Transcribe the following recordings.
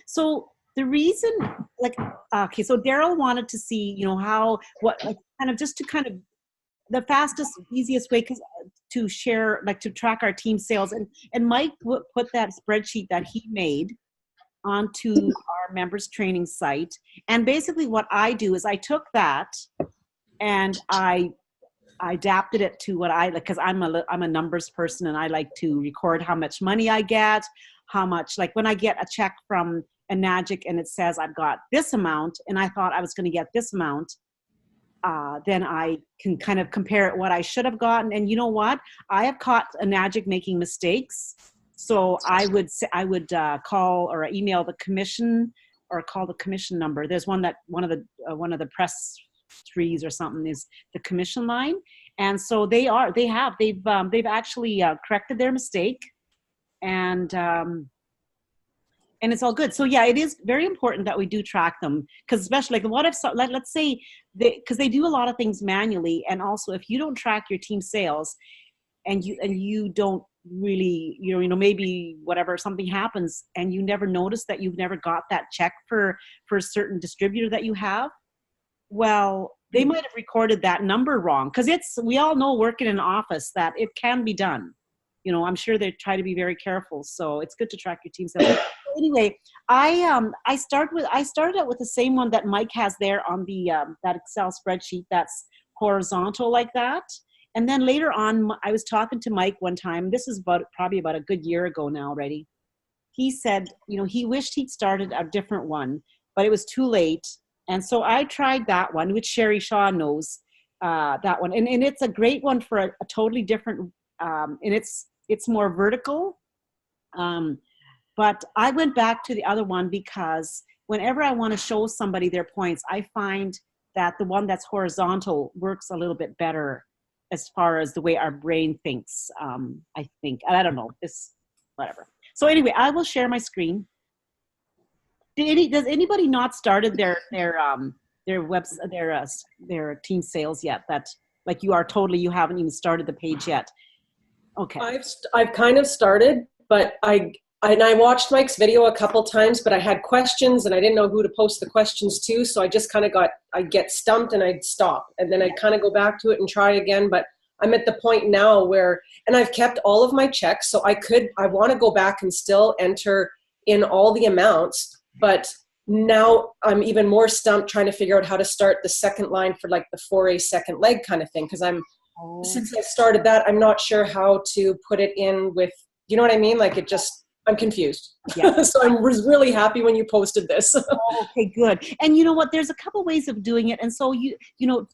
So the reason, like, okay, so Daryl wanted to see, how, what, like, kind of just to kind of the fastest, easiest way to share, like to track our team sales. And Mike put that spreadsheet that he made onto our members training site. And basically what I do is I took that and I adapted it to what I like, because I'm a numbers person and I like to record how much money I get, how much, like when I get a check from Enagic and it says I've got this amount and I thought I was going to get this amount, then I can kind of compare it what I should have gotten. And you know what? I have caught Enagic making mistakes. So I would call or email the commission or call the commission number. There's one that one of the press trees or something is the commission line. And so they've actually corrected their mistake, and it's all good. So yeah, it is very important that we do track them, because especially like what if, let's say, because they do a lot of things manually, and also if you don't track your team sales, and you don't really, maybe whatever, something happens and you never notice that you've never got that check for a certain distributor that you have, well, they might have recorded that number wrong, because we all know working in an office that it can be done. I'm sure they try to be very careful, so it's good to track your team sales. Anyway, I started out with the same one that Mike has there on the that Excel spreadsheet that's horizontal like that. And then later on, I was talking to Mike one time. This is probably about a good year ago now already. He said, he wished he'd started a different one, but it was too late. And so I tried that one, which Sherry Shaw knows, that one. And it's a great one for a totally different, and it's more vertical. But I went back to the other one because whenever I want to show somebody their points, I find that the one that's horizontal works a little bit better as far as the way our brain thinks, I think. I don't know, whatever. So anyway, I will share my screen. Does anybody not started their team sales yet? That like you haven't even started the page yet. Okay. I've kind of started, but I watched Mike's video a couple times, but I had questions and I didn't know who to post the questions to. So I just kind of I'd get stumped and I'd stop. And then I'd kind of go back to it and try again. But I'm at the point now and I've kept all of my checks. So I want to go back and still enter in all the amounts. But now I'm even more stumped trying to figure out how to start the second line for like the 4A second leg kind of thing. Because since I started that, I'm not sure how to put it in with, you know what I mean? Like I'm confused. Yeah. So I was really happy when you posted this. Okay, good. And you know what? There's a couple ways of doing it. And so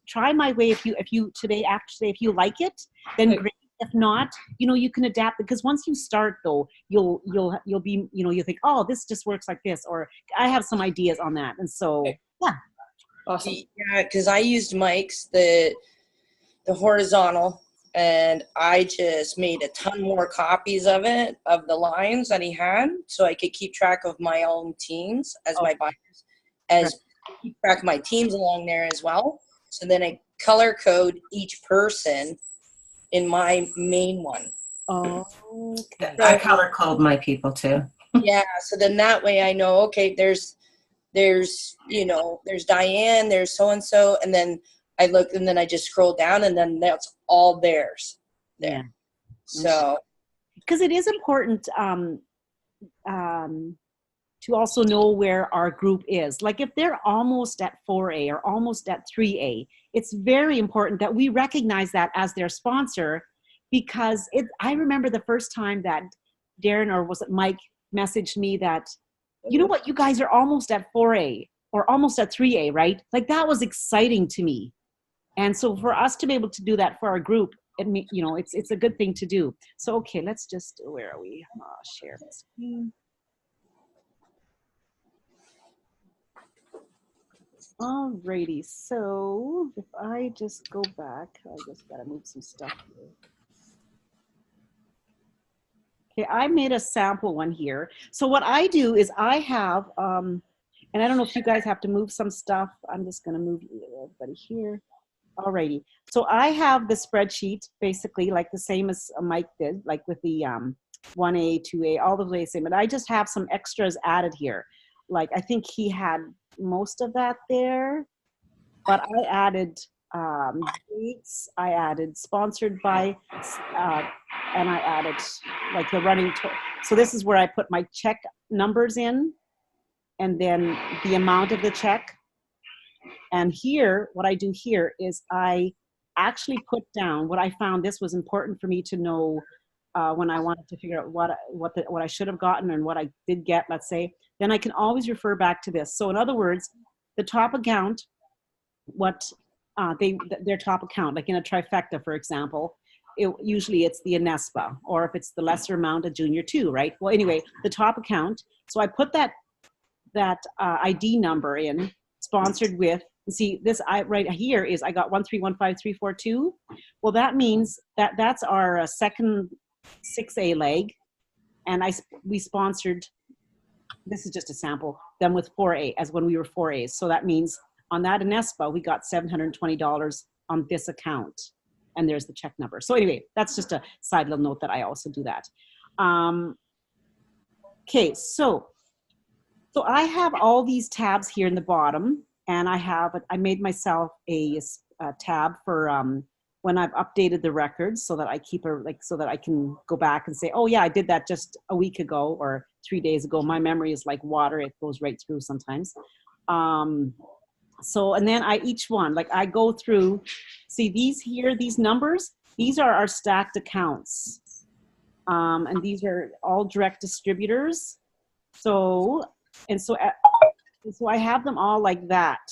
try my way if you today, actually, if you like it, then great. If not, you can adapt, because once you start though, you'll be, you'll think, oh, this just works like this, or I have some ideas on that. And so, yeah. Awesome. Yeah, because I used Mike's, the horizontal, and I just made a ton more copies of the lines that he had, so I could keep track of my own teams as my buyers, keep track of my teams along there as well. So then I color code each person in my main one. Oh, okay. I color code my people too. Yeah, so then that way I know, okay, there's Diane, there's so-and-so, and then I look and then I just scroll down and then that's all theirs there. Yeah. So, because it is important to also know where our group is. Like if they're almost at 4A or almost at 3A, it's very important that we recognize that as their sponsor, because I remember the first time that Darren, or was it Mike, messaged me that, you know what, you guys are almost at 4A or almost at 3A, right? Like that was exciting to me. And so for us to be able to do that for our group, it's a good thing to do. So, okay, let's just, where are we? Share the screen. Alrighty, so if I just go back, I just gotta move some stuff here. Okay, I made a sample one here. So what I do is I have, and I don't know if you guys have to move some stuff. I'm just gonna move everybody here. Alrighty, so I have the spreadsheet basically like the same as Mike did, like with the 1A, 2A, all the way the same. But I just have some extras added here. Like I think he had most of that there, but I added dates, I added sponsored by, and I added like the running. So this is where I put my check numbers in, and then the amount of the check. And here, what I do here is I actually put down what I found. This was important for me to know when I wanted to figure out what I should have gotten and what I did get, let's say. Then I can always refer back to this. So in other words, the top account, their top account, like in a trifecta, for example, usually it's the Anespa, or if it's the lesser amount, a junior 2, right? Well, anyway, the top account. So I put that ID number in, sponsored with. See, this right here is I got 1315342. Well, that means that's our second 6A leg, and we sponsored. This is just a sample. Them with 4A as when we were 4As. So that means on that Anespa we got $720 on this account, and there's the check number. So anyway, that's just a side little note that I also do that. Okay, so I have all these tabs here in the bottom, and I made myself a tab for when I've updated the records, so that I so that I can go back and say, oh yeah, I did that just a week ago or 3 days ago. My memory is like water; it goes right through sometimes. So, and then each one, like I go through, see these numbers, these are our stacked accounts. And these are all direct distributors. So I have them all like that.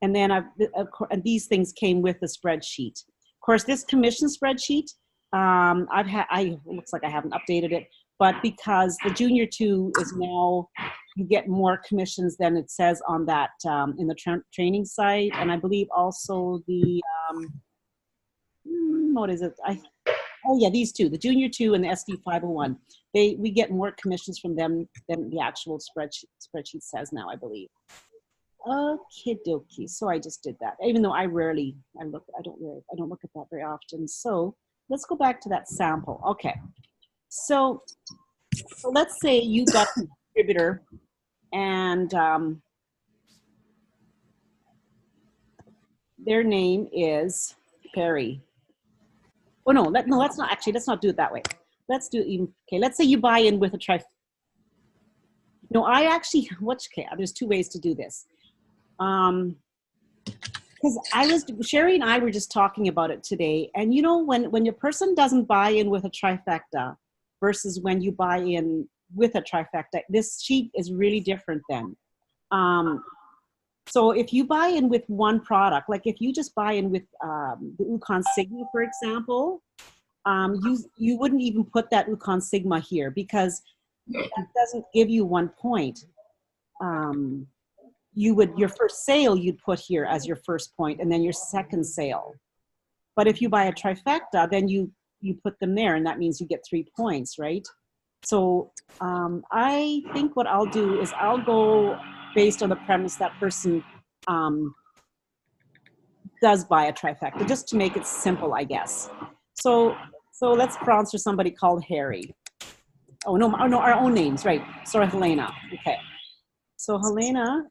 And then and these things came with the spreadsheet. Of course, this commission spreadsheet, it looks like I haven't updated it, but because the junior 2 is now, you get more commissions than it says on that in the training site. And I believe also the, what is it? Oh yeah, these two, the junior 2 and the SD 501. We get more commissions from them than the actual spreadsheet says now, I believe. Okay, dokie. So I just did that, even though I don't look at that very often. So let's go back to that sample. Okay, so let's say you got a distributor, and their name is Perry. Oh no, let's not do it that way. Let's do even, okay, let's say you buy in with a no, there's 2 ways to do this. Because Sherry and I were just talking about it today, and you know, when your person doesn't buy in with a trifecta versus when you buy in with a trifecta, this sheet is really different then. So if you buy in with one product, like if you just buy in with the Ukon Sigma, for example, you wouldn't even put that Ukon Sigma here because that doesn't give you 1 point. Your first sale you'd put here as your first point, and then your second sale. But if you buy a trifecta, then you put them there, and that means you get 3 points, right? So I think what I'll do is I'll go based on the premise that person does buy a trifecta, just to make it simple, I guess. So let's sponsor somebody called Harry. Oh no, our own names, right? Sorry, Helena. Okay. So Helena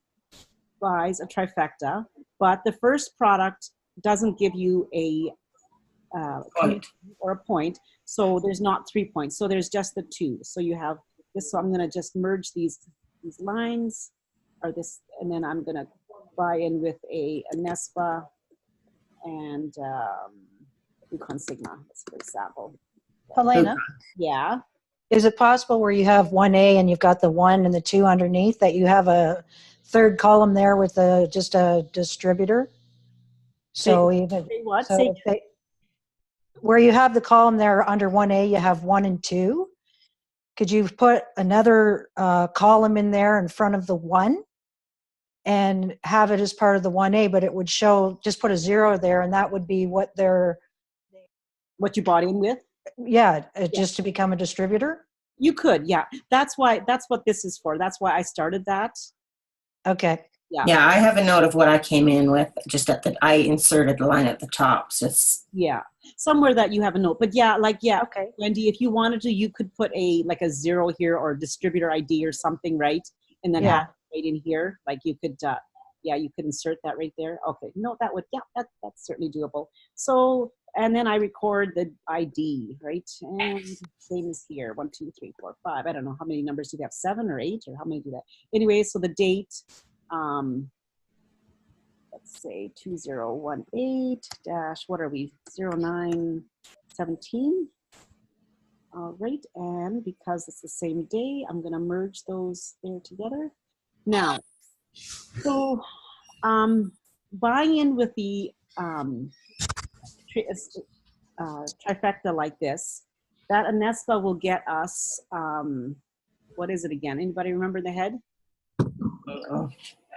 buys a trifecta, but the first product doesn't give you a or a point, so there's not 3 points. So there's just the 2. So you have this. So I'm going to just merge these lines, or this, and then I'm going to buy in with a Anespa and Ukon Sigma, for example. Helena, Yeah. is it possible where you have 1A and you've got the 1 and the 2 underneath that you have a third column there with just a distributor? So where you have the column there under 1A, you have 1 and 2. Could you put another column in there in front of the 1 and have it as part of the 1A, but it would show, just put a 0 there, and that would be what you bought in with? Yeah, just to become a distributor? You could, yeah. That's what this is for. That's why I started that. Okay. Yeah. Yeah, I have a note of what I came in with, just I inserted the line at the top. So it's, Yeah. Somewhere that you have a note. But yeah, like, yeah, Okay. Wendy, if you wanted to, you could put like a 0 here or distributor ID or something, right? And then Yeah. have it right in here. Like you could, yeah, you could insert that right there. Okay. No, that would, yeah, that's certainly doable. So, and then I record the ID, right? And same as here, 1, 2, 3, 4, 5. I don't know how many numbers do we have, 7 or 8 or how many do that? Anyway, so the date, let's say 2018 dash, what are we, 0917. All right, and because it's the same day, I'm gonna merge those there together. Now, so buying in with the trifecta like this, that Anespa will get us, what is it again? Anybody remember the head? oh,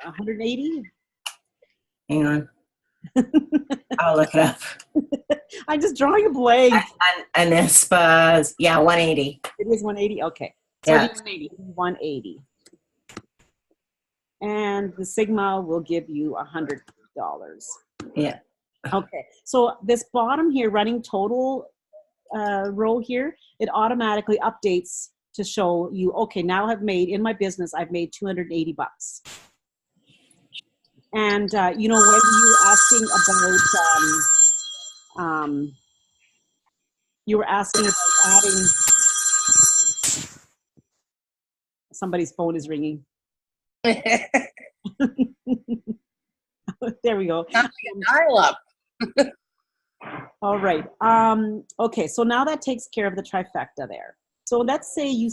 180? hang on. I'll look it up. I'm just drawing a blank. And Anespa's, yeah, 180. It is 180? Okay. So Yeah. it is 180. And the Sigma will give you $100. Yeah. Okay. So this bottom here, running total row here, it automatically updates to show you, okay, now I've made, in my business, I've made 280 bucks. And, you know, when you were asking about, you were asking about adding, somebody's phone is ringing. There we go. Dial up. All right. Okay, so now that takes care of the trifecta there. So let's say you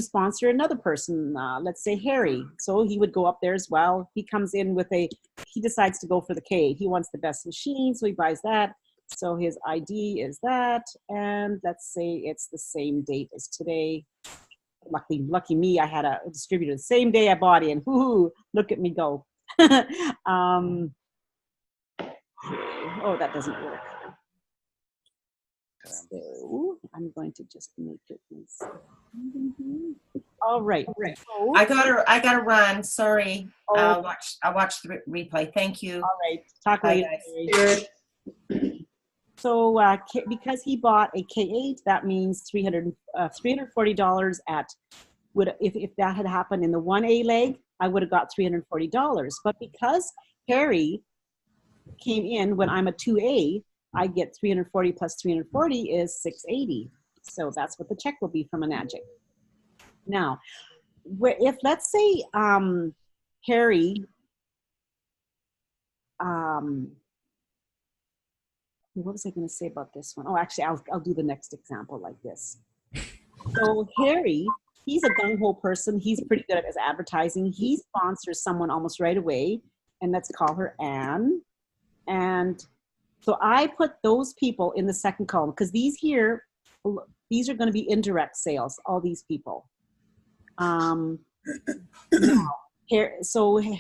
sponsor another person, let's say Harry. So he would go up there as well. He comes in with he decides to go for the K. He wants the best machine, so he buys that. So his ID is that, and let's say it's the same date as today. Lucky me, I had a distributor the same day I bought in. Woohoo! Look at me go. Oh, that doesn't work. So I'm going to just make it. All right. So, I gotta run. Sorry. Oh. I'll watch the replay. Thank you. all right. Talk Bye, later. So because he bought a K8, that means $340 at, if that had happened in the 1A leg, I would have got $340. But because Harry came in when I'm a 2A, I get 340 plus 340 is 680. So that's what the check will be from Enagic. Now, if let's say Harry, what was I going to say about this one? Oh, actually, I'll do the next example like this. So Harry, he's a gung-ho person. He's pretty good at his advertising. He sponsors someone almost right away, and let's call her Anne. And so I put those people in the second column because these are going to be indirect sales, all these people. So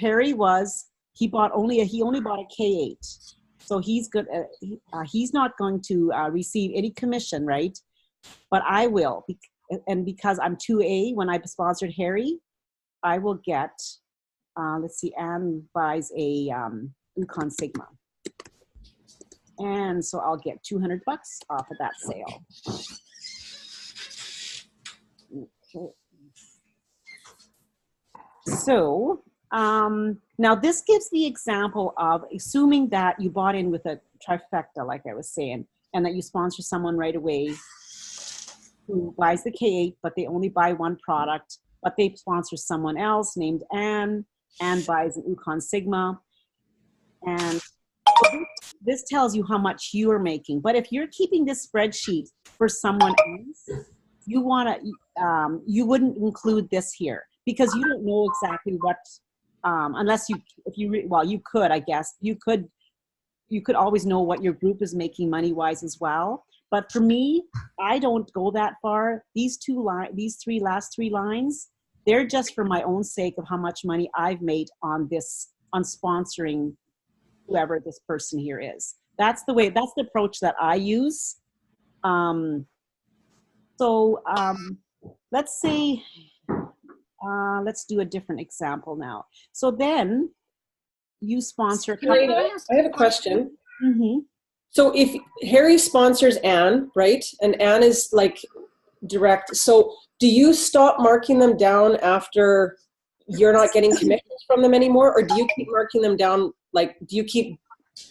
Harry he only bought a K8. So he's good. He's not going to receive any commission, right? But I will. And because I'm 2A, when I sponsored Harry, I will get, let's see, Anne buys a Yukon Sigma. And so I'll get $200 off of that sale. Okay. So now this gives the example of assuming that you bought in with a trifecta, like I was saying, and that you sponsor someone right away who buys the K8, but they only buy one product, but they sponsor someone else named Anne. Anne buys an Yukon Sigma. And this tells you how much you are making. But if you're keeping this spreadsheet for someone else, you wouldn't include this here because you don't know exactly what, unless you could, I guess. You could always know what your group is making money-wise as well. But for me, I don't go that far. These last three lines, they're just for my own sake of how much money I've made on sponsoring whoever this person here is. That's the approach that I use. Let's say, let's do a different example now. So then you sponsor a Can couple. I have a question. Mm-hmm. So if Harry sponsors Anne, right? And Anne is like direct. So do you stop marking them down after you're not getting commissions from them anymore? Or do you keep marking them down? Like, do you keep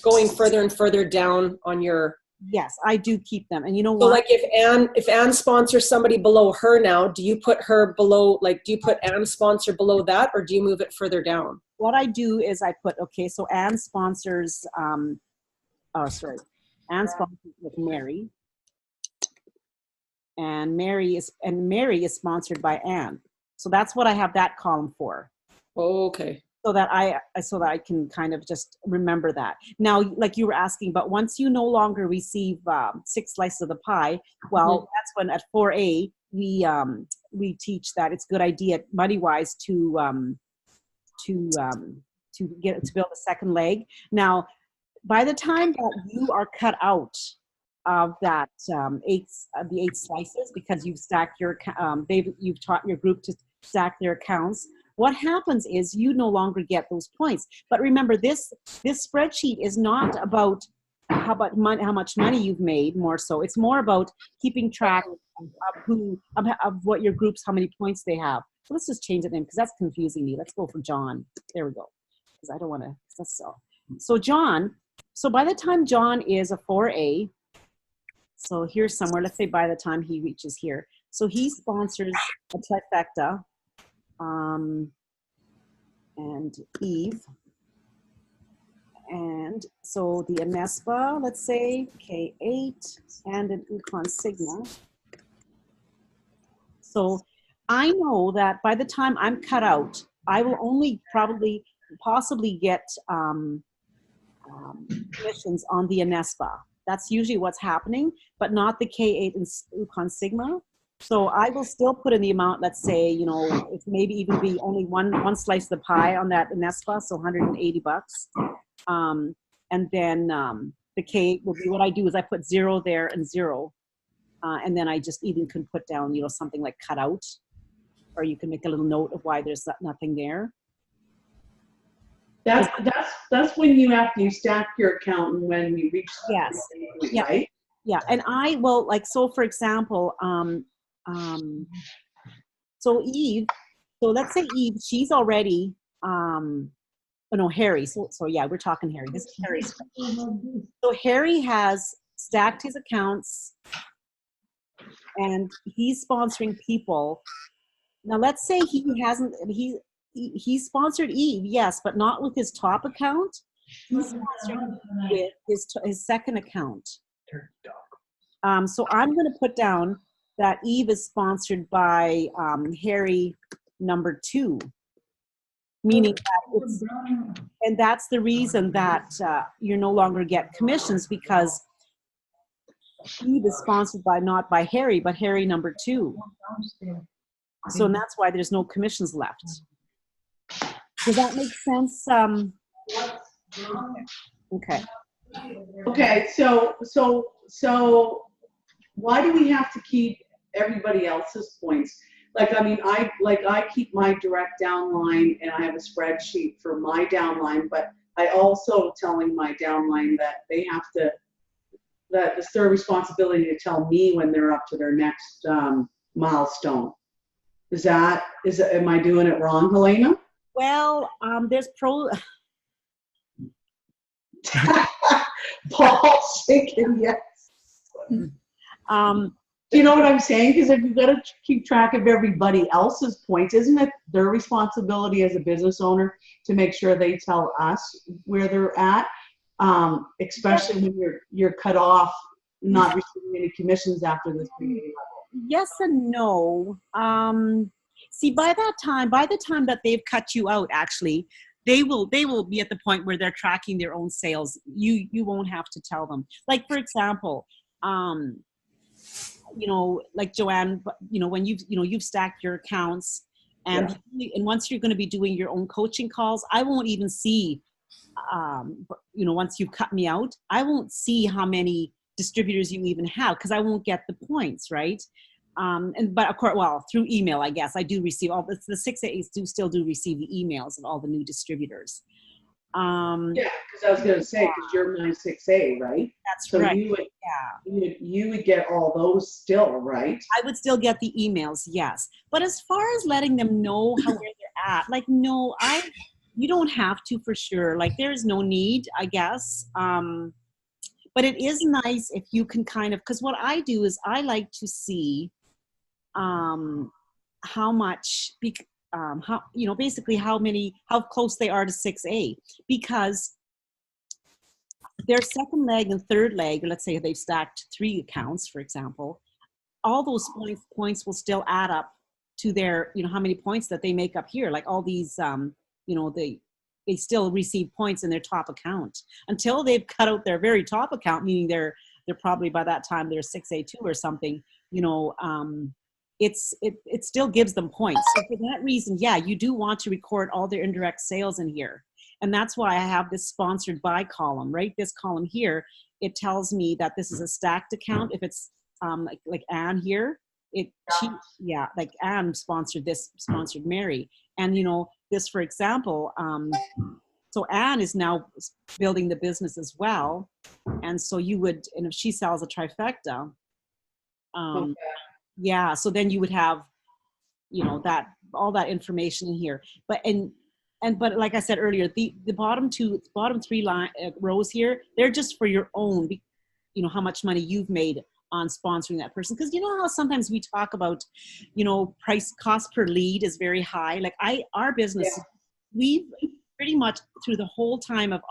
going further and further down on your... Yes, I do keep them. And you know So what? like if Anne sponsors somebody below her now, do you put her below, like, do you put Anne's sponsor below that, or do you move it further down? What I do is I put, okay, so Anne sponsors, Anne sponsors with Mary. And Mary is sponsored by Anne. So that's what I have that column for. Oh, okay. So that I can kind of just remember that. Now, like you were asking, but once you no longer receive 6 slices of the pie, well, that's when at 4A we teach that it's a good idea money-wise to build a second leg. Now, by the time that you are cut out of that the 8 slices, because you've stacked your you've taught your group to stack their accounts, what happens is you no longer get those points. But remember, this spreadsheet is not about how much money you've made. More so, it's more about keeping track of what your groups, how many points they have. So let's just change it then, because that's confusing me. Let's go for John. There we go. Because I don't want to. So John. So by the time John is a 4A, so here's somewhere. Let's say by the time he reaches here, so he sponsors a trifecta. And Eve, and so the Anespa, let's say K8, and an Econ Sigma. So I know that by the time I'm cut out, I will only possibly get commissions on the Anespa. That's usually what's happening, but not the K8 and Econ Sigma. So I will still put in the amount, let's say, you know, it's maybe even be only one slice of the pie on that Anespa, so $180. And then the K will be, what I do is I put 0 there and 0. And then I just even can put down, you know, something like cut out, or you can make a little note of why there's nothing there. That's when you stack your account and when we reach that point, yeah. right? Yeah, and I will, like, so for example, so Eve, so let's say Eve, she's already, Harry. So yeah, we're talking Harry. This is Harry. So Harry has stacked his accounts and he's sponsoring people. Now let's say he sponsored Eve, yes, but not with his top account. He's sponsored with his second account. So I'm going to put down that Eve is sponsored by Harry number 2, meaning that and that's the reason that you no longer get commissions, because Eve is sponsored by not by Harry, but Harry number 2. So that's why there's no commissions left. Does that make sense? Okay. Okay, so why do we have to keep everybody else's points? Like, I mean, I keep my direct downline and I have a spreadsheet for my downline, but I also telling my downline that they have to, that it's their responsibility to tell me when they're up to their next milestone. Am I doing it wrong, Helena? Well, there's Paul's shaking yes. Do you know what I'm saying? Because if you've got to keep track of everybody else's points, isn't it their responsibility as a business owner to make sure they tell us where they're at, especially when you're cut off, not receiving any commissions after this beginning level? Yes and no. See, by the time that they've cut you out, actually, they will be at the point where they're tracking their own sales. You won't have to tell them. Like, for example, like Joanne, when you've stacked your accounts, and once you're going to be doing your own coaching calls, I won't even see, once you've cut me out, I won't see how many distributors you even have, because I won't get the points, right? But of course, well, through email, I guess I do receive the 6As still do receive the emails of all the new distributors. Yeah, because I was gonna say, because you're my 6A, right? That's So right. you would, Yeah. you would get all those still, right? I would still get the emails, yes. But as far as letting them know where they're at, like, no, you don't have to for sure. Like, there's no need, I guess. But it is nice if you can kind of, because what I do is I like to see how much, how, you know, basically how close they are to 6A, because their second leg and third leg, let's say they've stacked 3 accounts, for example, all those points will still add up to their, you know, how many points that they make up here. Like all these, you know, they still receive points in their top account until they've cut out their very top account, meaning they're probably by that time they're 6A2 or something, you know, it still gives them points. So for that reason, yeah, you do want to record all their indirect sales in here. And that's why I have this sponsored by column, right? This column here, it tells me that this is a stacked account. If it's like Anne here, like Anne sponsored Mary. And, you know, this, for example, so Anne is now building the business as well. And so and if she sells a trifecta, Okay. yeah, so then you would have, you know, all that information in here. But like I said earlier, the bottom 3 rows here, they're just for your own, you know, how much money you've made on sponsoring that person. Because you know how sometimes we talk about, you know, cost per lead is very high. Like our business, we've pretty much through the whole time of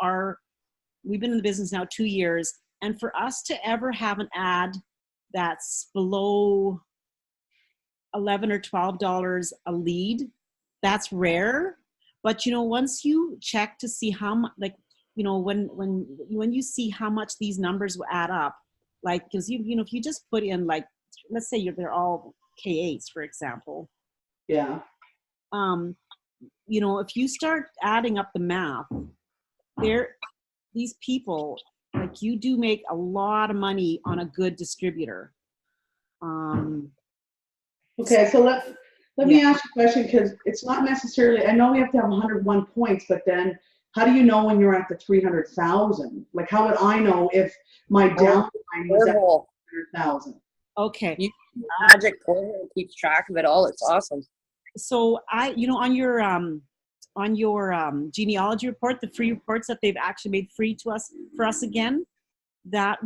we've been in the business now 2 years, and for us to ever have an ad that's below $11 or $12 a lead, that's rare. But, you know, once you check to see how much, like, you know, when you see how much these numbers will add up, like, because you know, if you just put in, like, let's say they're all K8s, for example. Yeah. You know, if you start adding up the math, these people, like, you do make a lot of money on a good distributor. Okay, so let me ask you a question, because it's not necessarily, I know we have to have 101 points, but then how do you know when you're at the 300,000? Like, how would I know if my downline was at 300,000? Okay. Magic Portal keeps track of it all. It's awesome. So you know, on your genealogy report, the free reports that they've actually made free for us again, the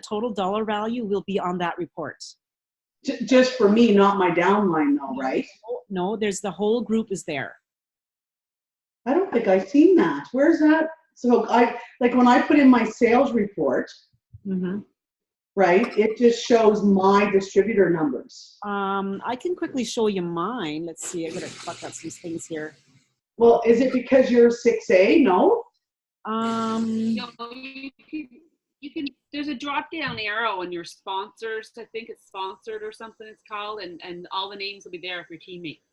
total dollar value will be on that report. Just for me, not my downline though, right? No, there's the whole group is there. I don't think I've seen that. Where's that? So like when I put in my sales report, right, it just shows my distributor numbers. I can quickly show you mine. Let's see, I gotta fuck up some things here. Well, is it because you're 6A? No? No, you can, there's a drop down arrow in your sponsors. I think it's sponsored or something it's called, and all the names will be there if your teammates.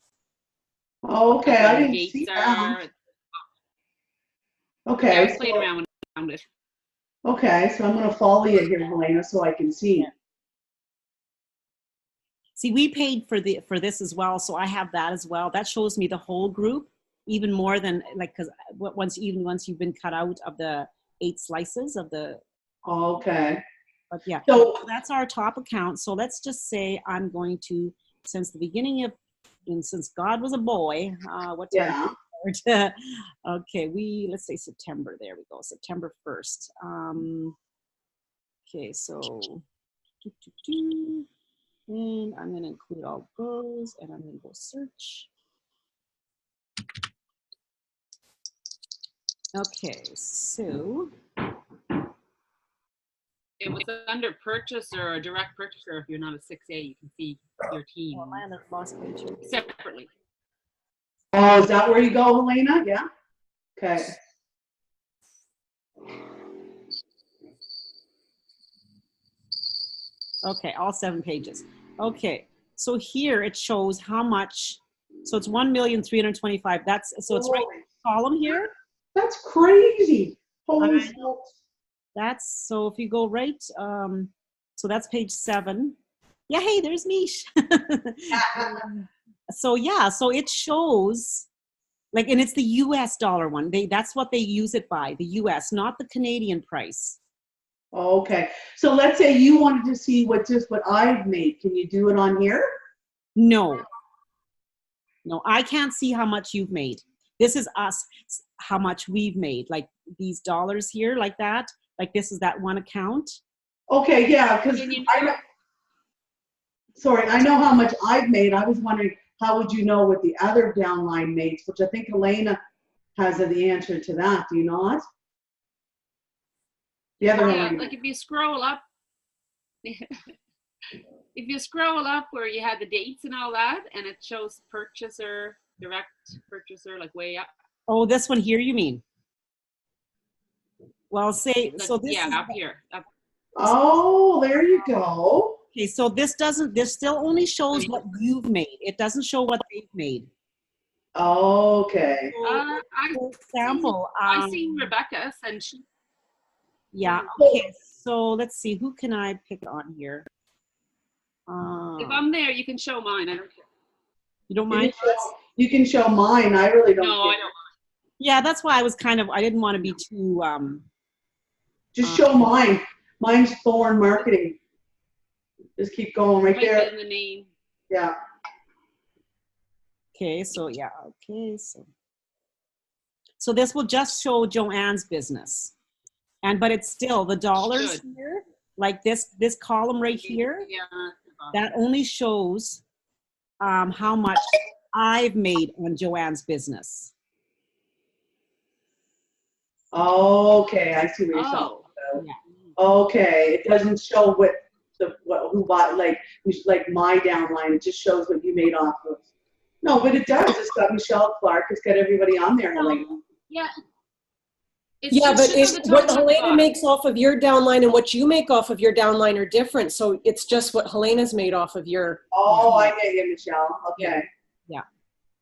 Oh, okay, I didn't see that. Okay. Yeah, I was playing around when I found it. Okay, so I'm gonna follow you here, Helena, so I can see. See, we paid for this as well, so I have that as well. That shows me the whole group, even more than, like, because once you've been cut out of the 8 slices of the. Okay. But yeah, so that's our top account. So let's just say I'm going to, since the beginning of, and since God was a boy, what time? Yeah. Okay, let's say September. There we go, September 1st. Okay, so, and I'm going to include all those, and I'm going to go search. Okay, so. It was under purchase or a direct purchaser. If you're not a 6A, you can see your team separately. Oh, is that where you go, Helena? Yeah. Okay. Okay, all 7 pages. Okay, so here it shows how much. So it's 1,325,000. That's so it's right in the column here. That's crazy. Holy smokes. That's, so if you go right, so that's page 7. Yeah, hey, there's Mish. So yeah, so it shows Like, and it's the US dollar one. That's what they use it by, the US, not the Canadian price. Okay. So let's say you wanted to see what I've made. Can you do it on here? No. No, I can't see how much you've made. This is us, how much we've made. Like these dollars here, like that. Like this is that one account. Okay, yeah, because Can you- I know how much I've made. I was wondering, how would you know what the other downline makes, which I think Helena has the answer to that. Do you not? The other Yeah, one. like if you scroll up, if you scroll up where you had the dates and all that, and it shows purchaser, direct purchaser, like way up. Oh, this one here, you mean? Well, say, Like, so this yeah, is, up here. Up. Oh, there you go. okay, so this still only shows what you've made. It doesn't show what they've made. Okay. So, for example, I seen Rebecca's, and she. yeah, okay, so let's see, who can I pick on here? If I'm there, you can show mine. I don't care. You don't mind? You can show mine. I really don't. No, I care. don't. Yeah, that's why I was I didn't want to be too, Just show mine. Mine's Thorn Marketing. Just keep going right Right there. in the name. Yeah. okay, so yeah, okay, so this will just show Joanne's business. But it's still the dollars Should. here, like this column right here, Yeah. that only shows how much I've made on Joanne's business. Okay, I see what you're talking Oh. about. Yeah. Okay, it doesn't show who bought like my downline. It just shows what you made off of. No, but it does. It's got Michelle Clark. It's got everybody on there. Like, Yeah. It's Yeah, just but shows the what total Helena cost. makes off of your downline and what you make off of your downline are different. So it's just what Helena's made off of your. oh, I get you, Michelle. Okay. Yeah.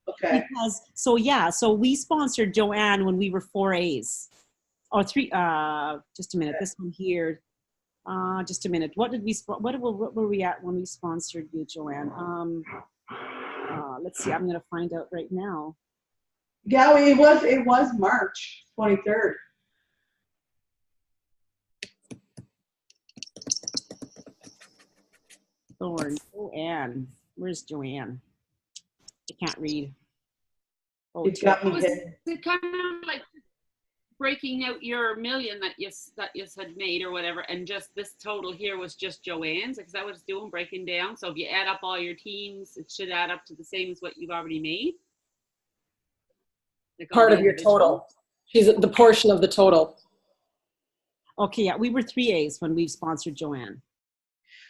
Okay. Because so we sponsored Joanne when we were 4As or 3. Just a minute. This one here. Just a minute. What were we at when we sponsored you, Joanne? Let's see. I'm gonna find out right now. Yeah, it was March 23rd. Thorn. Joanne. Where's Joanne? I can't read. Oh, It's got me Was hidden. it kind of like breaking out your million that you had made or whatever, and just this total here was just Joanne's? Because that was doing breaking down. So if you add up all your teams, it should add up to the same as what you've already made. Like all Part the of your individual. total. She's the portion of the total. Okay, yeah, we were 3As when we sponsored Joanne.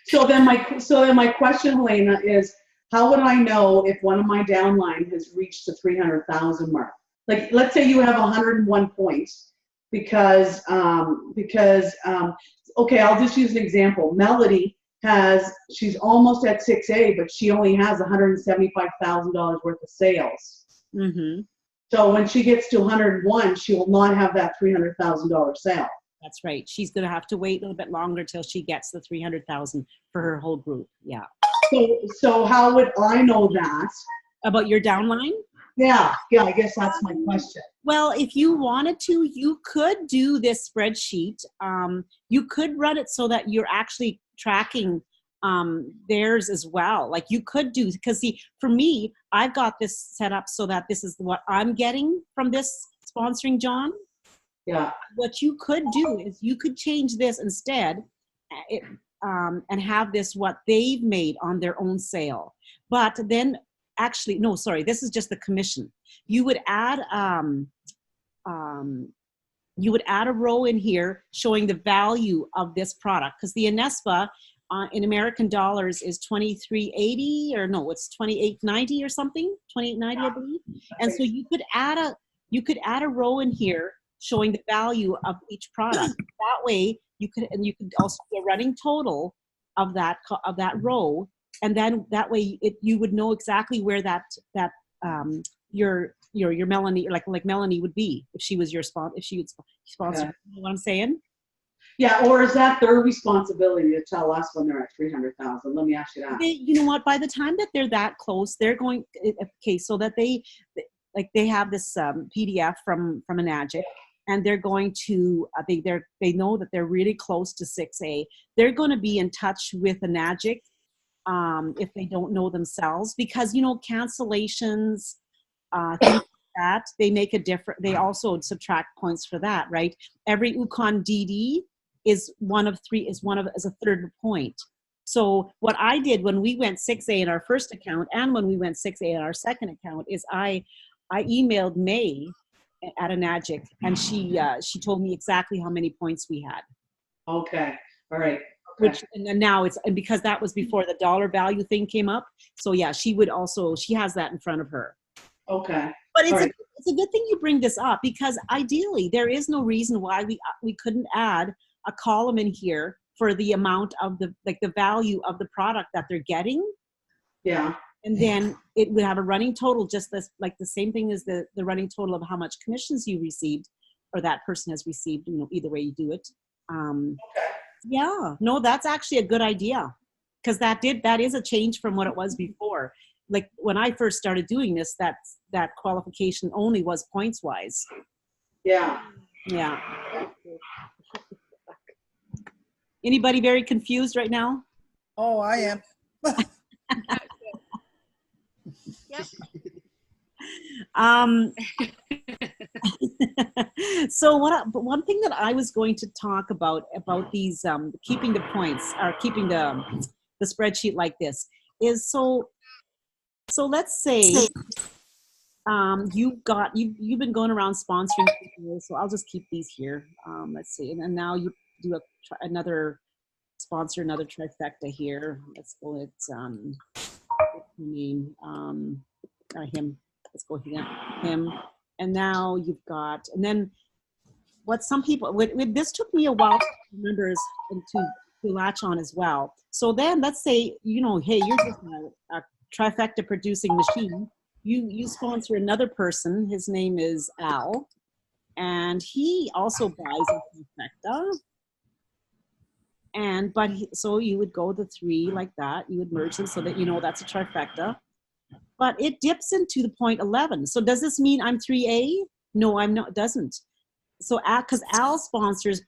So then my question, Helena, is how would I know if one of my downline has reached the 300,000 mark? Like, let's say you have 101 points because okay, I'll just use an example. Melody she's almost at 6A, but she only has $175,000 worth of sales. Mm-hmm. So when she gets to 101, she will not have that $300,000 sale. That's right. She's gonna have to wait a little bit longer till she gets the 300,000 for her whole group. Yeah. So how would I know that? About your downline? Yeah, I guess that's my question. Well, if you wanted to, you could do this spreadsheet. You could run it so that you're actually tracking theirs as well. Like you could do, because see, for me, I've got this set up so that this is what I'm getting from this sponsoring John. Yeah. What you could do is you could change this instead and have this what they've made on their own sale. But then actually, no, sorry, this is just the commission. You would add a row in here showing the value of this product, because the Anespa in American dollars is $23.80, or no, it's $28.90 or something, $28.90 I believe. And so you could add a row in here showing the value of each product. That way you could also do a running total of that row, and then that way you would know exactly where your Melanie, like Melanie would be if she was your if she would sponsor. Okay. You know what I'm saying? Yeah, or is that their responsibility to tell us when they're at 300,000? Let me ask you that. You know what? By the time that they're that close, they're going. Okay, so that like they have this PDF from Enagic, and they're going to they know that they're really close to 6A. They're going to be in touch with Enagic if they don't know themselves, because cancellations, things like that, they make a difference. They also subtract points for that, right? Every Ukon DD is a third point. So what I did when we went 6A in our first account and when we went 6A in our second account is I emailed May at Enagic, and she told me exactly how many points we had. Okay. All right. Okay. Which, and then now and because that was before the dollar value thing came up. So yeah, she has that in front of her. Okay. But it's All right. it's a good thing you bring this up, because ideally there is no reason why we couldn't add a column in here for the amount of the value of the product that they're getting. Yeah. And then it would have a running total, just this, like the same thing as the running total of how much commissions you received or that person has received, either way you do it. Yeah, no, that's actually a good idea, because that is a change from what it was before. Like when I first started doing this, that qualification only was points wise. Yeah. Yeah. Anybody very confused right now? Oh, I am. Yep. So one thing that I was going to talk about these keeping the points or keeping the spreadsheet like this is so let's say you've been going around sponsoring people, so I'll just keep these here. Let's see, and now you do another trifecta here. Let's go with name him. Let's go him. And now you've got, and then what some people, this took me a while to remember and to latch on as well. So then let's say, hey, you're just a trifecta producing machine. You sponsor another person. His name is Al, and he also buys a trifecta. So you would go the 3 like that. You would merge them so that that's a trifecta. But it dips into the point 11. So does this mean I'm 3A? No, I'm not. It doesn't. So because Al sponsors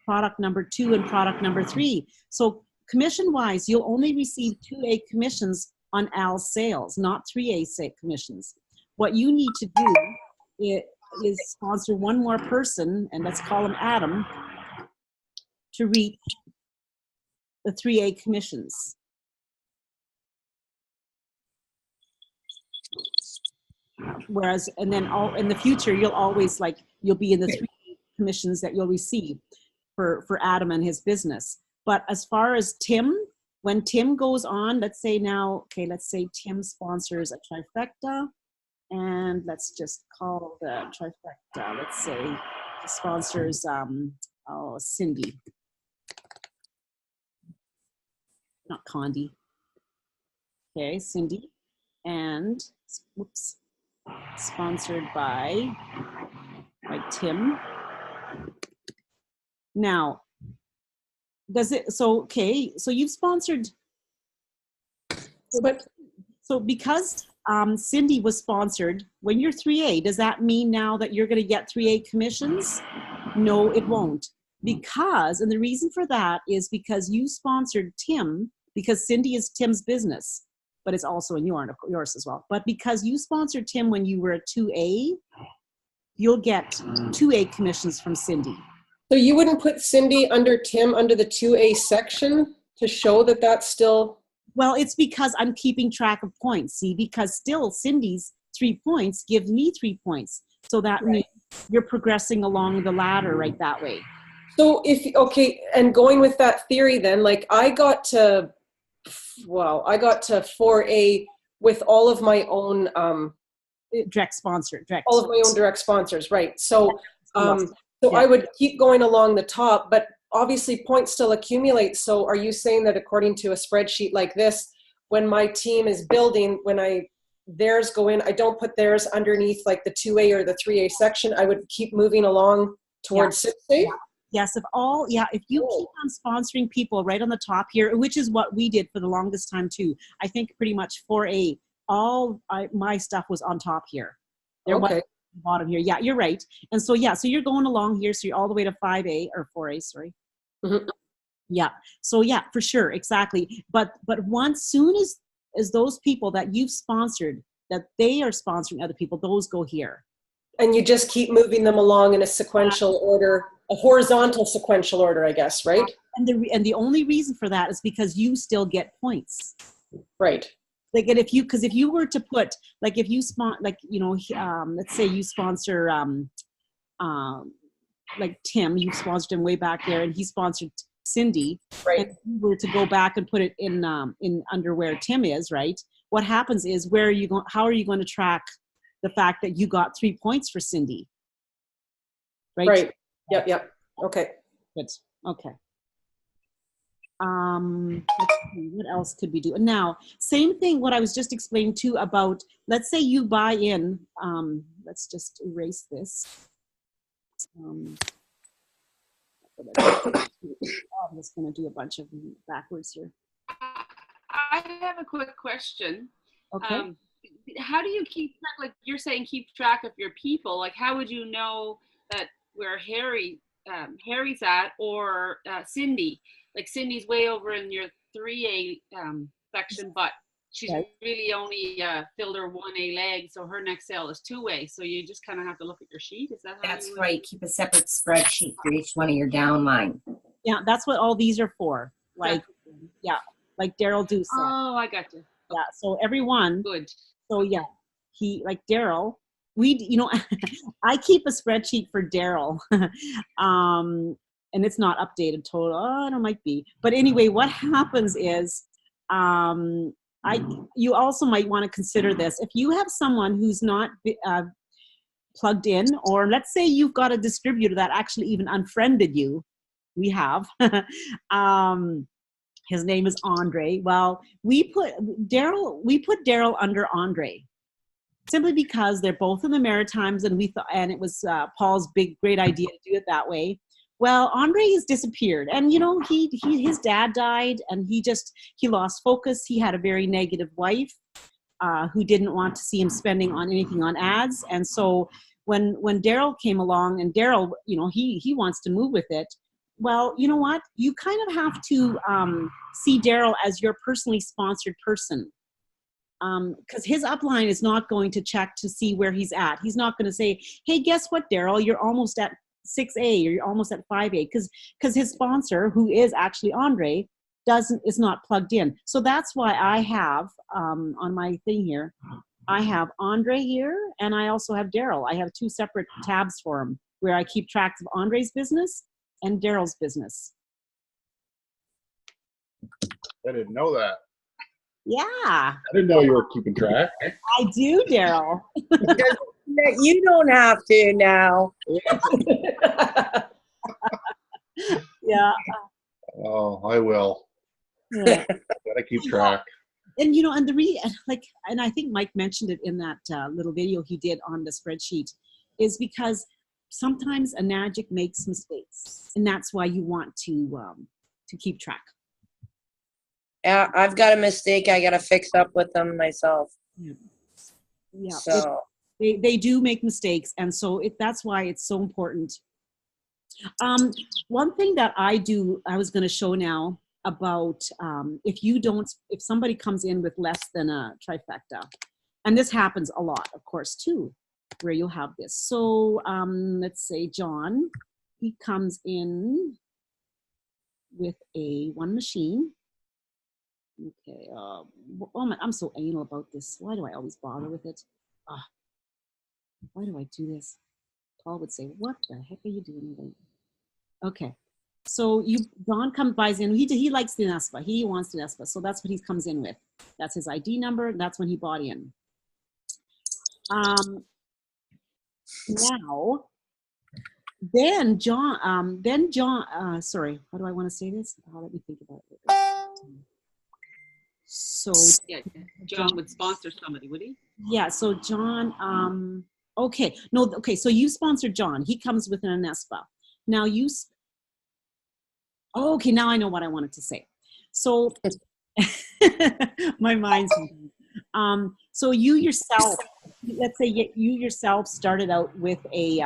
product number 2 and product number 3. So commission-wise, you'll only receive 2A commissions on Al's sales, not 3A commissions. What you need to do is sponsor one more person, and let's call him Adam, to reach the 3A commissions. Whereas, and then in the future, you'll be in the 3 commissions that you'll receive for Adam and his business. But as far as Tim, when Tim goes on, let's say Tim sponsors a trifecta, and let's just call the trifecta, let's say he sponsors Cindy, not Condi. Okay, Cindy, and whoops. Sponsored by Tim. Now, so you've sponsored, so because Cindy was sponsored, when you're 3A, does that mean now that you're going to get 3A commissions? No, it won't. And the reason for that is because you sponsored Tim, because Cindy is Tim's business, but it's also in yours as well. But because you sponsored Tim when you were a 2A, you'll get 2A commissions from Cindy. So you wouldn't put Cindy under Tim under the 2A section to show that that's still? Well, it's because I'm keeping track of points, see, because still Cindy's 3 points give me 3 points. So that means you're progressing along the ladder right that way. So and going with that theory then, like I got to 4A with all of my own direct sponsor. All of my own direct sponsors, right? So I would keep going along the top, but obviously points still accumulate. So are you saying that according to a spreadsheet like this, when my team is building, when theirs go in, I don't put theirs underneath like the 2A or the 3A section, I would keep moving along towards 6A? Yes, if you keep on sponsoring people right on the top here, which is what we did for the longest time too. I think pretty much 4A, my stuff was on top here. There was Okay. at the bottom here. Yeah, you're right. And so, yeah, so you're going along here. So you're all the way to 5A or 4A, sorry. Mhm. Yeah. So yeah, for sure. Exactly. But once soon as those people that you've sponsored, that they are sponsoring other people, those go here. And you just keep moving them along in a sequential order, a horizontal sequential order, I guess, right? And the only reason for that is because you still get points. Right. Like, and if you were to put, like, if you let's say you sponsor, like Tim, you sponsored him way back there, and he sponsored Cindy. Right. And if you were to go back and put it in under where Tim is, right? What happens is, where are you going? How are you going to track the fact that you got 3 points for Cindy? Right. Yep. Okay. Good. Okay. Let's see, what else could we do? Now, same thing, what I was just explaining too about, let's say you buy in, let's just erase this. I'm just going to do a bunch of backwards here. I have a quick question. Okay. How do you keep track, like you're saying, keep track of your people? Like, how would you know that where Harry's at, or Cindy? Like, Cindy's way over in your 3A section, but she's Right. really only filled her 1A leg, so her next sale is 2A. So you just kind of have to look at your sheet. Is that how That's you would? right. Keep a separate spreadsheet for each one of your downline. Yeah, that's what all these are for. Like, yeah, like Daryl do said. Oh, I got you. Yeah, so everyone. Good. So yeah, he, like Daryl, I keep a spreadsheet for Daryl, and it's not updated total. Oh, it might be, but anyway, what happens is, you also might want to consider this. If you have someone who's not plugged in, or let's say you've got a distributor that actually even unfriended you. We have. His name is Andre. Well, we put Daryl under Andre, simply because they're both in the Maritimes, and we thought, and it was Paul's great idea to do it that way. Well, Andre has disappeared, and his dad died, and he lost focus. He had a very negative wife who didn't want to see him spending on anything on ads, and so when Daryl came along, and Daryl, he wants to move with it. Well, you know what? You kind of have to see Daryl as your personally sponsored person, because his upline is not going to check to see where he's at. He's not going to say, "Hey, guess what, Daryl? You're almost at 6A, or you're almost at 5A," because his sponsor, who is actually Andre, is not plugged in. So that's why I have on my thing here, I have Andre here, and I also have Daryl. I have 2 separate tabs for him where I keep track of Andre's business and Daryl's business. I didn't know that. Yeah, I didn't know you were keeping track. I do, Daryl. You don't have to now. Yeah. Oh, I will. Yeah. Gotta keep track. And and I think Mike mentioned it in that little video he did on the spreadsheet, is because sometimes a Enagic makes mistakes, and that's why you want to keep track. Yeah, I've got a mistake I got to fix up with them myself. Yeah. So They do make mistakes, and so that's why it's so important. One thing that I was going to show now about if somebody comes in with less than a trifecta, and this happens a lot, of course, too, where you'll have this. So let's say John, he comes in with a 1 machine. Okay. Oh I'm so anal about this. Why do I always bother with it? Why do I do this? Paul would say, "What the heck are you doing?" Okay. So John buys in. He likes the Nespa. He wants the Nespa. So that's what he comes in with. That's his ID number. That's when he bought in. Now, then John, sorry, how do I want to say this? Let me think about it. So Yeah, John would sponsor somebody, would he? yeah, so John, okay, so you sponsored John. He comes with an Anespa. Now okay, now I know what I wanted to say. So my mind's so you yourself let's say you yourself started out with a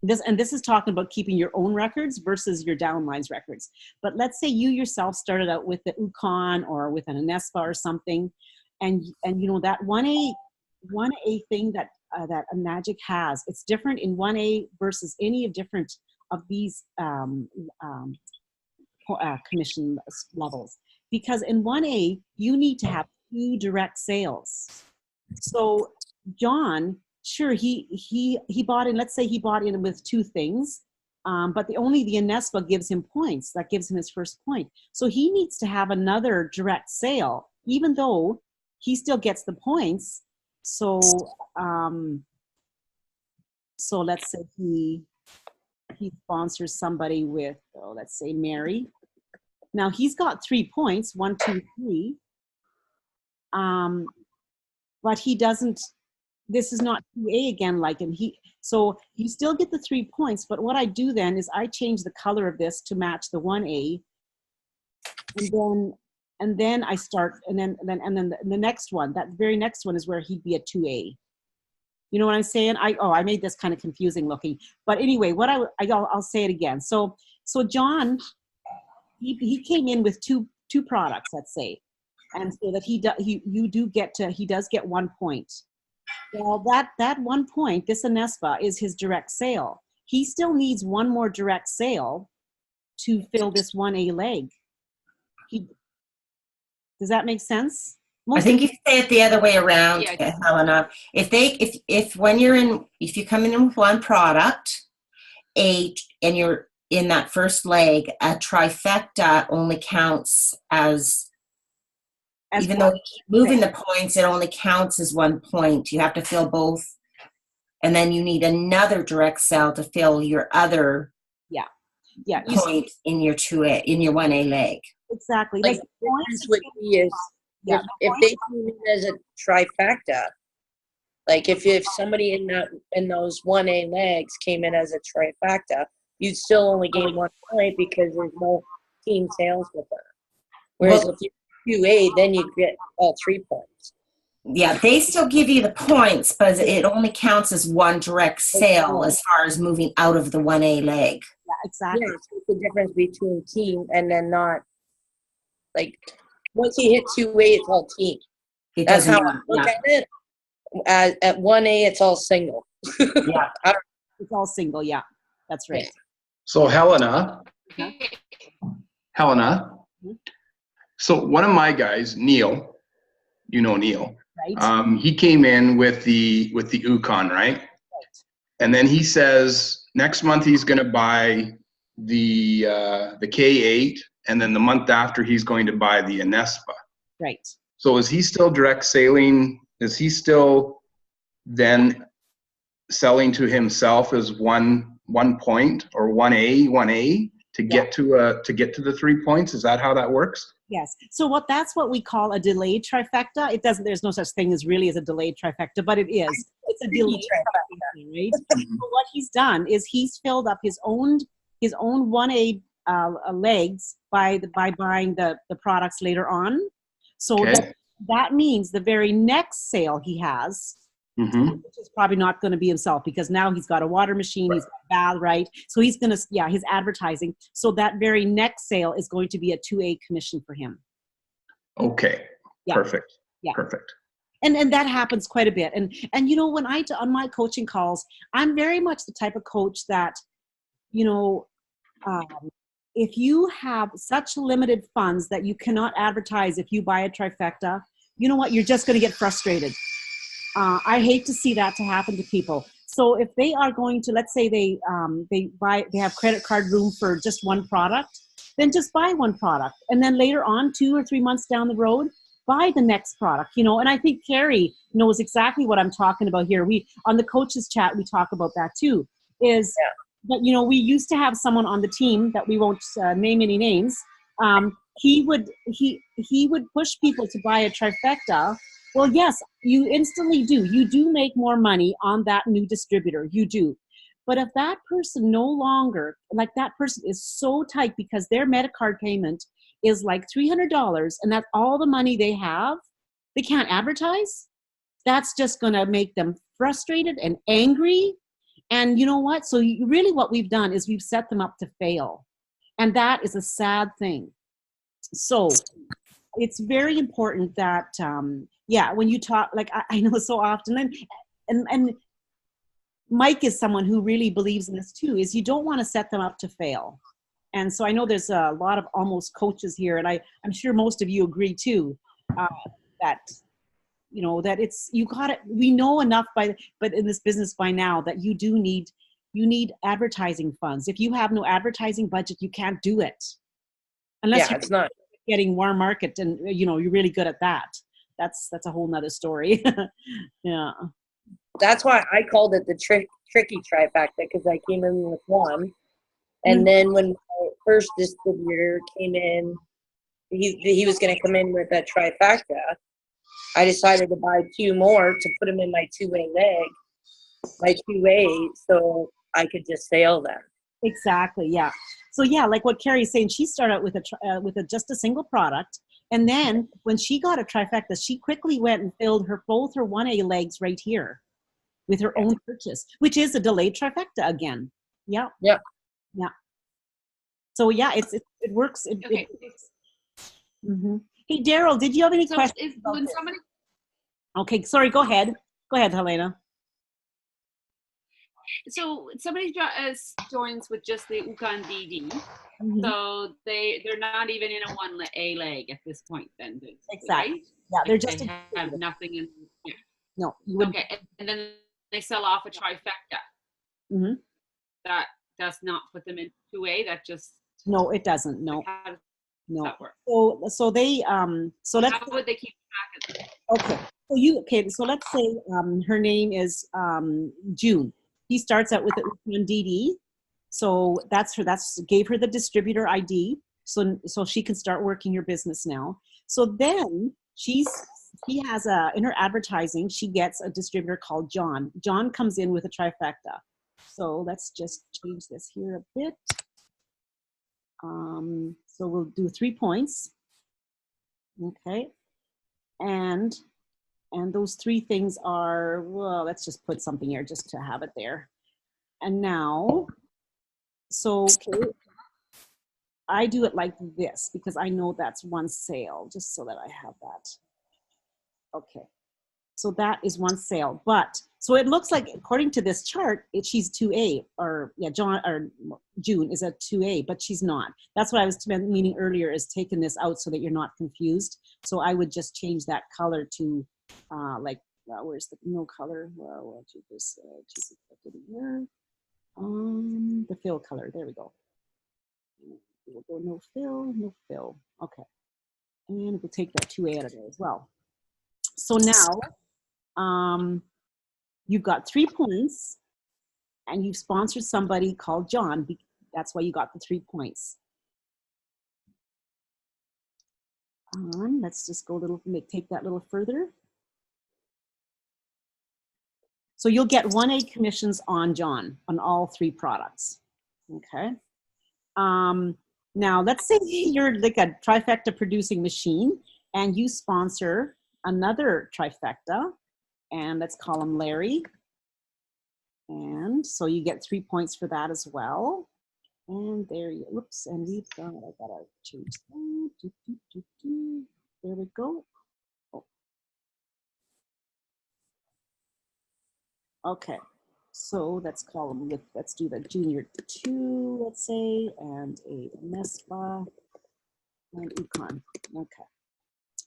this is talking about keeping your own records versus your downlines records. But let's say you yourself started out with the Ukon or with an Anespa or something, and you know that 1A thing that that a Magic has, it's different in 1A versus any of different of these commission levels, because in 1A you need to have 2 direct sales. So John, sure, he bought in, let's say he bought in with 2 things, but the Anespa gives him points. That gives him his first point. So he needs to have another direct sale, even though he still gets the points. So so let's say he sponsors somebody with, let's say Mary. Now he's got 3 points, 1, 2, 3. But he doesn't, this is not 2A again, like, and so you still get the 3 points, but what I do then is I change the color of this to match the 1A, and then I start, and then the next one, that very next one is where he'd be a 2A. You know what I'm saying? I made this kind of confusing looking, but anyway, what I'll say it again. So John, he came in with two products, let's say, and so that he does get 1 point. Well, that 1 point, this Anespa, is his direct sale. He still needs 1 more direct sale to fill this 1A leg. Does that make sense? I think you say it the other way around, Yeah. Helena. If you come in with 1 product, and you're in that first leg, a trifecta only counts as even though you keep moving the points, it only counts as 1 point. You have to fill both, and then you need another direct sale to fill your other point in your 1A leg. Exactly. Like the difference would be is if they came in as a trifecta, like if somebody in those 1A legs came in as a trifecta, you'd still only gain 1 point because there's no team sales with them. Whereas if you 2A, then you get all 3 points. Yeah, they still give you the points, but it only counts as 1 direct sale as far as moving out of the 1A leg. Yeah, exactly. Yeah, so it's the difference between team and then not, like, once you hit 2A, it's all team. That's how I look at it. At 1A, it's all single. Yeah. It's all single, yeah. That's right. So Helena, so one of my guys, Neil, you know Neil, right? He came in with the Ukon, right? And then he says next month he's going to buy the K8, and then the month after he's going to buy the Anespa. Right. So is he still direct selling? Is he still then selling to himself as one point or 1A to get to the 3 points? Is that how that works? Yes. So that's what we call a delayed trifecta. There's no such thing as really as a delayed trifecta, but it is. It's a delayed trifecta, right? So what he's done is he's filled up his own 1A legs by buying the products later on. So that means the very next sale he has, which is probably not going to be himself, because now he's got a water machine, he's got Val, right? So he's going to, his advertising. So that very next sale is going to be a 2A commission for him. Okay. Yeah. Perfect. Yeah. Perfect. And that happens quite a bit. And you know, when on my coaching calls, I'm very much the type of coach that, you know, if you have such limited funds that you cannot advertise if you buy a trifecta, you know what, you're just going to get frustrated. I hate to see that to happen to people. So if they are going to, let's say they have credit card room for just 1 product, then just buy 1 product. And then later on, 2 or 3 months down the road, buy the next product, you know. And I think Carrie knows exactly what I'm talking about here. On the coaches chat, we talk about that too, but, you know, we used to have someone on the team that we won't name any names. He would push people to buy a trifecta. Well, yes, you instantly do. You do make more money on that new distributor. You do. But if that person no longer, like that person is so tight because their MetaCard payment is like $300 and that's all the money they have, they can't advertise. that's just going to make them frustrated and angry. And you know what? So really what we've done is we've set them up to fail. And that is a sad thing. So it's very important that, when you talk, like I know so often, and Mike is someone who really believes in this too, is you don't want to set them up to fail. And so I know there's a lot of almost coaches here, and I'm sure most of you agree too, that, that it's, you got it. We know enough but in this business by now that you need advertising funds. If you have no advertising budget, you can't do it. Unless you're it's not. getting warm market and, you're really good at that. That's a whole nother story. Yeah. That's why I called it the tricky trifecta, because I came in with one. And then when my first distributor came in, he was going to come in with a trifecta. I decided to buy 2 more to put them in my 2A leg, my 2A, so I could just sail them. Exactly. Yeah. So yeah, like what Carrie's saying, she started out with just a single product, and then when she got a trifecta, she quickly went and filled both her 1A legs right here with her own purchase, which is a delayed trifecta again. Yeah. Yeah. Yeah. So yeah, it works. Okay. Mm-hmm. Hey, Daryl, did you have any So questions? when somebody, Okay, sorry. Go ahead. Go ahead, Helena. so somebody joins with just the Ukon DD, Mhm. so they're not even in a 1A leg at this point. Then Exactly. right? Yeah, they're Like just they have nothing in. Yeah. no. You wouldn't. Okay, and then they sell off a trifecta. Mhm. That does not put them in 2A. That just No, it doesn't. No, how does no. that work? So they so let's How would they keep track of it? okay. So let's say her name is June. He starts out with the Ukon DD. So that's gave her the distributor ID. So she can start working your business now. So then she has in her advertising, she gets a distributor called John. John comes in with a trifecta. So let's just change this here a bit. So we'll do 3 points. Okay. And those 3 things are, well, let's just put something here just to have it there. And now, so okay, I do it like this because I know that's 1 sale, just so that I have that. Okay. So that is 1 sale, but so it looks like according to this chart, she's 2A, or yeah, June is a 2A, but she's not. That's what I was meaning earlier, is taking this out so that you're not confused. So I would just change that color to where's the no color? Well, what you just put it here. The fill color. There we go. We'll go no fill. Okay, and we'll take that 2A out of there as well. So now, you've got 3 points, and you've sponsored somebody called John. That's why you got the 3 points. Let's just go take that a little further. So you'll get 1A commissions on John on all 3 products. Okay. Now let's say you're like a trifecta producing machine, and you sponsor another trifecta, and let's call him Larry. And so you get 3 points for that as well. And there you, whoops, and we've got, I gotta change that. There we go. Oh. Okay, so let's call them let's do the junior 2, let's say, and a Nespa and Ukon. Okay.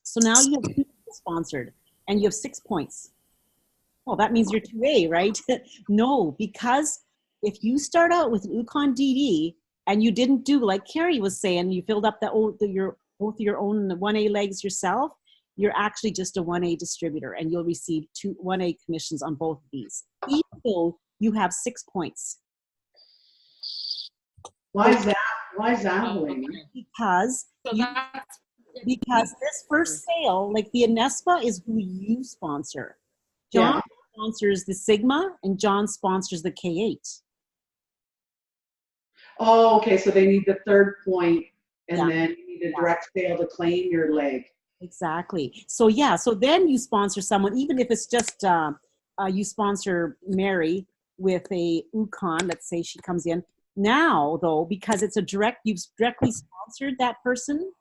So now you have 2 sponsored, and you have 6 points. Well, that means you're 2A, right? No, because if you start out with an Ukon DD and you didn't do like Carrie was saying, you filled up both your own 1A legs yourself, you're actually just a 1A distributor, and you'll receive 1A commissions on both of these, even though you have 6 points. Why is that? Why is that, Helena? Because So because this first sale, like the Anespa, is who you sponsor. John sponsors the Sigma, and John sponsors the K8. Oh, okay. So they need the 3rd point, and Yeah. then you need a direct sale to claim your leg. Exactly. So yeah, so then you sponsor someone, even if it's just you sponsor Mary with a Ukon. Let's say she comes in now, though, because it's a direct. You've directly sponsored that person.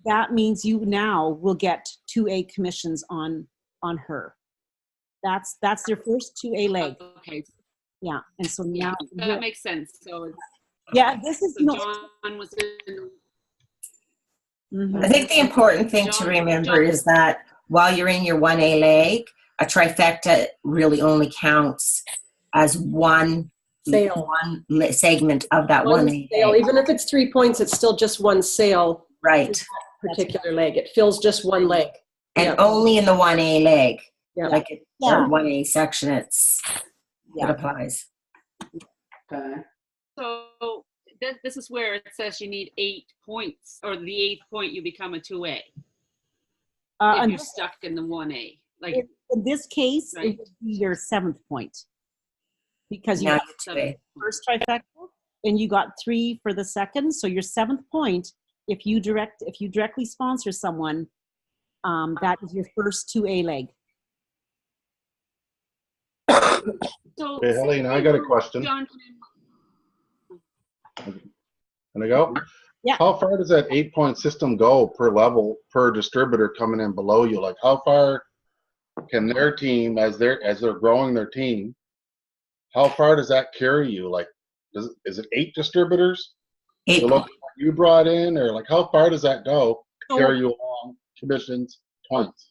That means you now will get 2A commissions on her. That's their first 2A leg. Okay, Yeah, and so now that makes sense. So it's, yeah, this is so no. John was in. Mhm. I think the important thing to remember is that while you're in your 1A leg, a trifecta really only counts as one Sale. segment of that One 1A sale, leg. even if it's 3 points, it's still just one sale. Right. Particular leg. It fills just one leg. And Yeah. only in the 1A leg. Yeah. Like Yeah. or 1A section, it Yeah. applies. Okay. So this is where it says you need 8 points, or the 8th point you become a 2A. If And you're stuck in the 1A, like in this case, Right. it would be your 7th point because you Now got you're 2A. first trifecta and you got 3 for the second. So your 7th point, if you directly sponsor someone, that is your first 2A leg. so. Hey, Helene, I got a question. John, Can I go? Yeah. How far does that 8-point system go per level, per distributor coming in below you? Like, how far can their team, as they're growing their team, how far does that carry you? Like, is it 8 distributors? 8 To look at what you brought in, or like, how far does that go? So- Carry you along, commissions, points.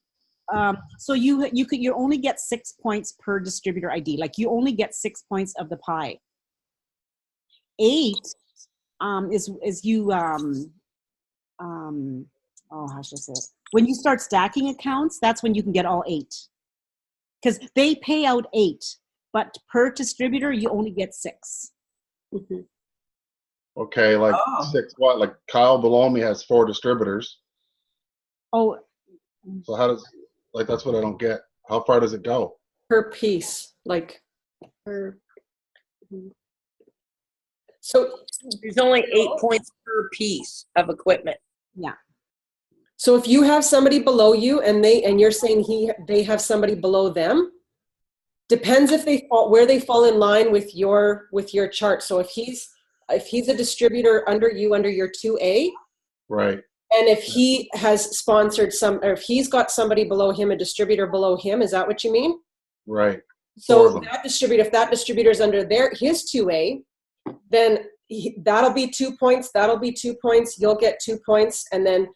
So you only get 6 points per distributor ID. Like you only get 6 points of the pie. 8 is you how should I say it? When you start stacking accounts, that's when you can get all 8. Because they pay out 8, but per distributor you only get 6. Mhm. Okay, like Oh. 6 what? Like Kyle below me has 4 distributors. Oh, So how does, like, that's what I don't get. How far does it go? Per piece, like per. So There's only 8 points per piece of equipment. So if you have somebody below you and you're saying they have somebody below them, depends if they fall where they fall in line with your chart. So if he's a distributor under your 2A, Right. and if he has sponsored or if he's got somebody below him, a distributor below him, is that what you mean? Right. So Four of them. if that distributor is under his 2A, then that'll be 2 points. That'll be 2 points. You'll get 2 points, and then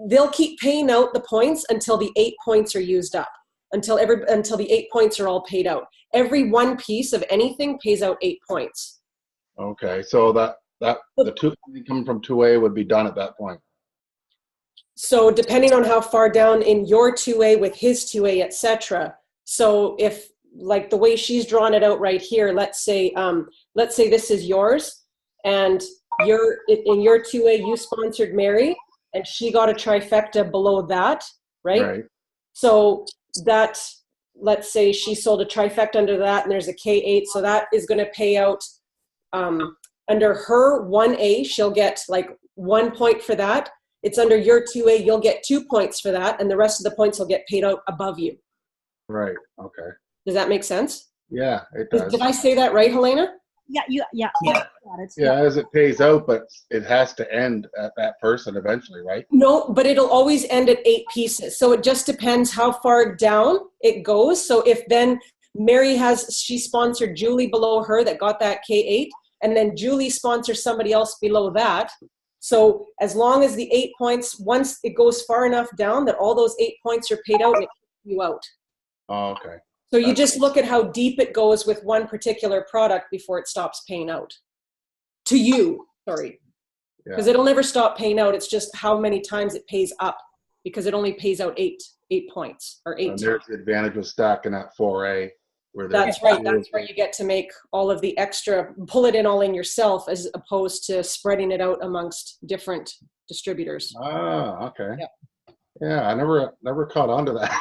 they'll keep paying out the points until the 8 points are used up. Until the 8 points are all paid out. Every one piece of anything pays out 8 points. Okay. So that the 2 coming from 2A would be done at that point. So depending on how far down in your 2A with his 2A, etc. So if, like the way she's drawn it out right here, let's say this is yours, and in your 2A you sponsored Mary, and she got a trifecta below that, right? Right. So that, let's say she sold a trifecta under that, and there's a K8, so that is going to pay out under her 1A, she'll get like 1 point for that. It's under your 2A, you'll get 2 points for that, and the rest of the points will get paid out above you. Right. Okay. Does that make sense? Yeah, it does. Did I say that right, Helena? yeah. Yeah. Got it. Yeah, as it pays out, but it has to end at that person eventually, right? No, but it'll always end at 8 pieces. So it just depends how far down it goes. So if then Mary she sponsored Julie below her that got that K8, and then Julie sponsors somebody else below that. So as long as the 8 points, once it goes far enough down that all those 8 points are paid out, and it kicks you out. Oh, okay. So you just look at how deep it goes with one particular product before it stops paying out. To you, sorry. Because it'll never stop paying out. It's just how many times it pays up, because it only pays out 8 points or 8 And times. there's the advantage of stacking at 4A. Where That's right. That's where you get to make all of the extra, pull it in all in yourself, as opposed to spreading it out amongst different distributors. Ah, okay. Yeah. Yeah, I never caught on to that,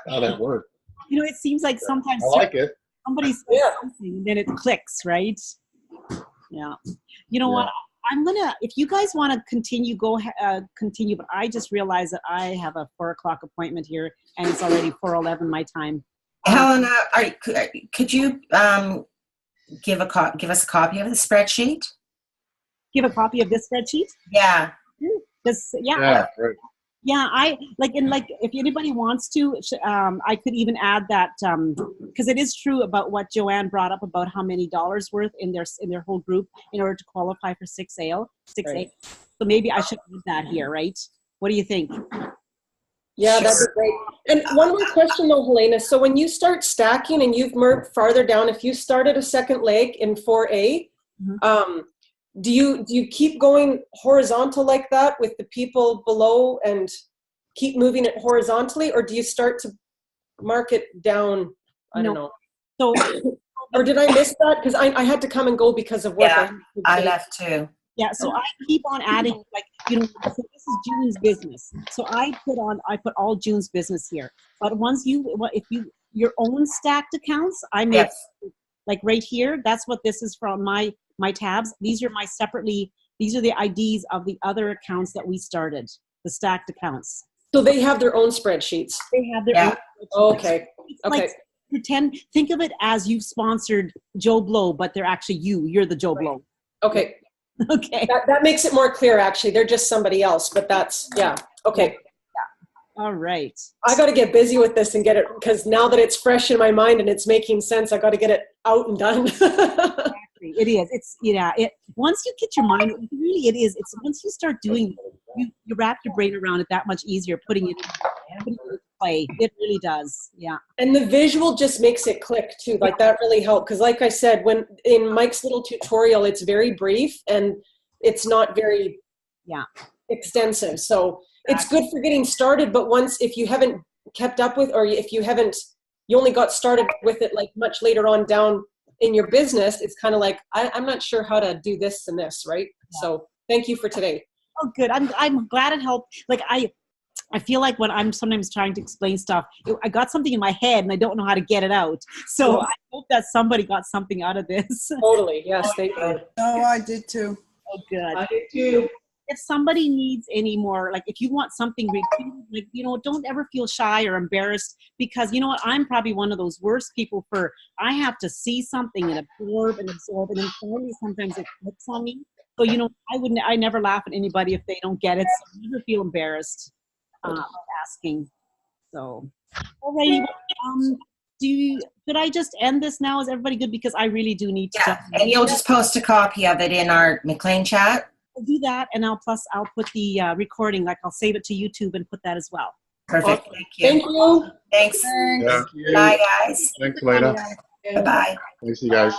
how that worked. You know, it seems like sometimes I like it. somebody says Yeah. something and then it clicks, right? Yeah. You know what? I'm gonna, if you guys want to continue, continue. But I just realized that I have a 4:00 appointment here, and it's already 4:11 my time. Helena, could you give us a copy of the spreadsheet? Give a copy of this spreadsheet. Yeah. Yeah, right. Yeah, I like, and like, if anybody wants to, I could even add that, because it is true about what Joanne brought up about how many dollars worth in their whole group in order to qualify for 6A. Right. So maybe I should put that here, right? What do you think? Yeah, that'd be great. And one more question though, Helena. So when you start stacking and you've moved farther down, if you started a second leg in 4A, do you keep going horizontal like that with the people below and keep moving it horizontally, or do you start to mark it down? I don't know. So, or did I miss that? Because I had to come and go because of work. Yeah, I left too. Yeah, so I keep on adding, like, so this is June's business. So I put all June's business here. But once your own stacked accounts, I make, like right here, that's what this is from my tabs. These are these are the IDs of the other accounts that we started, the stacked accounts. So they have their own spreadsheets. They have their own spreadsheets. Okay. Like, think of it as you've sponsored Joe Blow, but they're actually you're the Joe Blow. Okay. Okay. That makes it more clear, actually. They're just somebody else, but that's, okay. All right. I got to get busy with this and get it, because now that it's fresh in my mind and it's making sense, I got to get it out and done. Exactly. It is. It's, once you get your mind, really it is. It's once you start doing it, you wrap your brain around it that much easier, putting it in play. It really does. Yeah. And the visual just makes it click too. Like that really helped. Because like I said, when in Mike's little tutorial, it's very brief and it's not very extensive. So it's good for getting started. But if you haven't kept up with, or if you only got started with it like much later on down in your business, it's kind of like, I'm not sure how to do this and this, right? Yeah. So thank you for today. Oh, good. I'm glad it helped. Like I feel like when I'm sometimes trying to explain stuff, I got something in my head and I don't know how to get it out. So I hope that somebody got something out of this. Totally. Yes, thank you. Oh, I did too. Oh, good. I did too. If somebody needs any more, like if you want something repeated, like, don't ever feel shy or embarrassed, because you know what, I'm probably one of those worst people I have to see something and absorb, and then finally sometimes it clicks on me. So, I never laugh at anybody if they don't get it. So I never feel embarrassed asking. So, alrighty. Should I just end this now? Is everybody good? Because I really do need to. Yeah, and you'll just post a copy of it in our McLean chat. I'll do that, and I'll put the recording, like I'll save it to YouTube and put that as well. Perfect. Awesome. Thank you. Thank you. Thanks. Thank you. Bye, guys. Thanks, Lena. Bye-bye. Thanks, you guys.